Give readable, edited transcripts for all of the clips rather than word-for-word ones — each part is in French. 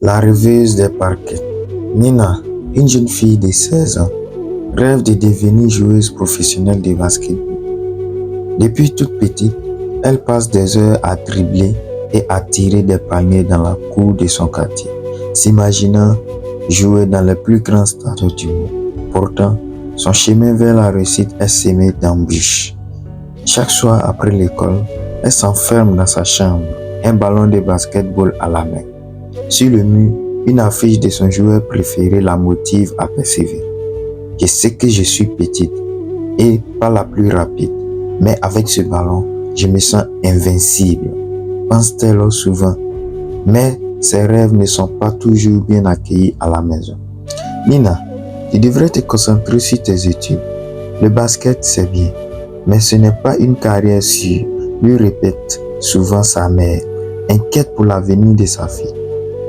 La rêveuse des parquets. Nina, une jeune fille de 16 ans, rêve de devenir joueuse professionnelle de basketball. Depuis toute petite, elle passe des heures à dribbler et à tirer des paniers dans la cour de son quartier, s'imaginant jouer dans le plus grand stade du monde. Pourtant, son chemin vers la réussite est semé d'embûches. Chaque soir après l'école, elle s'enferme dans sa chambre, un ballon de basketball à la main. Sur le mur, une affiche de son joueur préféré la motive à persévérer. Je sais que je suis petite et pas la plus rapide, mais avec ce ballon, je me sens invincible, pense-t-elle souvent. Mais ses rêves ne sont pas toujours bien accueillis à la maison. Nina, tu devrais te concentrer sur tes études. Le basket, c'est bien, mais ce n'est pas une carrière sûre, lui répète souvent sa mère, inquiète pour l'avenir de sa fille.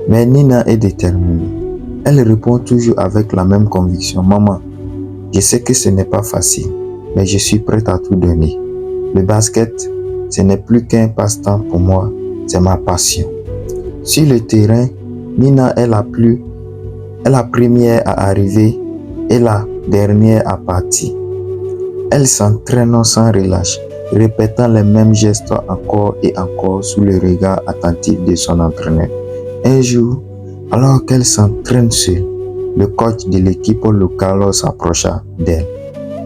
Mais Nina est déterminée. Elle répond toujours avec la même conviction. Maman, je sais que ce n'est pas facile, mais je suis prête à tout donner. Le basket, ce n'est plus qu'un passe-temps pour moi, c'est ma passion. Sur le terrain, Nina est la première à arriver et la dernière à partir. Elle s'entraîne sans relâche, répétant les mêmes gestes encore et encore sous le regard attentif de son entraîneur. Un jour, alors qu'elle s'entraîne seule, le coach de l'équipe locale s'approcha d'elle.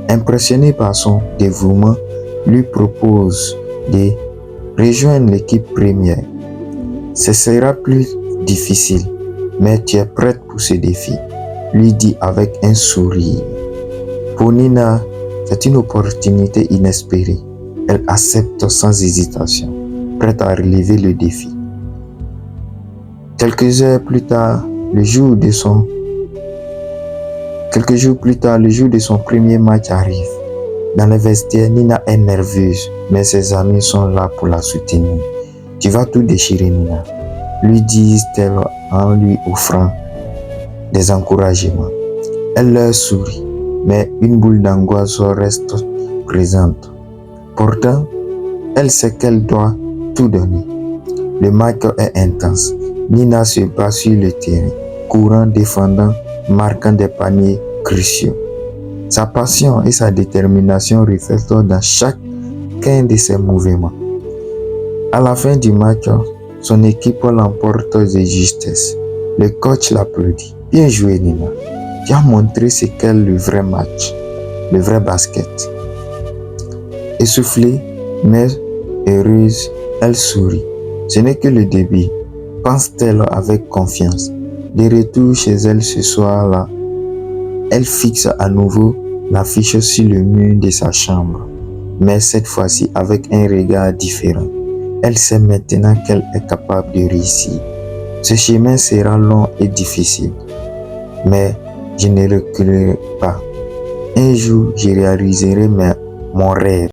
Impressionné par son dévouement, lui propose de rejoindre l'équipe première. Ce sera plus difficile, mais tu es prête pour ce défi, lui dit avec un sourire. Pour Nina, c'est une opportunité inespérée. Elle accepte sans hésitation, prête à relever le défi. Quelques jours plus tard, le jour de son premier match arrive. Dans le vestiaire, Nina est nerveuse, mais ses amis sont là pour la soutenir. Tu vas tout déchirer, Nina, lui disent-elles en lui offrant des encouragements. Elle leur sourit, mais une boule d'angoisse reste présente. Pourtant, elle sait qu'elle doit tout donner. Le match est intense. Nina se bat sur le terrain, courant, défendant, marquant des paniers cruciaux. Sa passion et sa détermination reflètent dans chacun de ses mouvements. À la fin du match, son équipe l'emporte de justesse. Le coach l'applaudit. Bien joué, Nina. Tu as montré ce qu'est le vrai match, le vrai basket. Essoufflée, mais heureuse, elle sourit. Ce n'est que le début, pense-t-elle avec confiance. De retour chez elle ce soir-là, elle fixe à nouveau l'affiche sur le mur de sa chambre, mais cette fois-ci avec un regard différent. Elle sait maintenant qu'elle est capable de réussir. Ce chemin sera long et difficile, mais je ne reculerai pas. Un jour, je réaliserai mon rêve.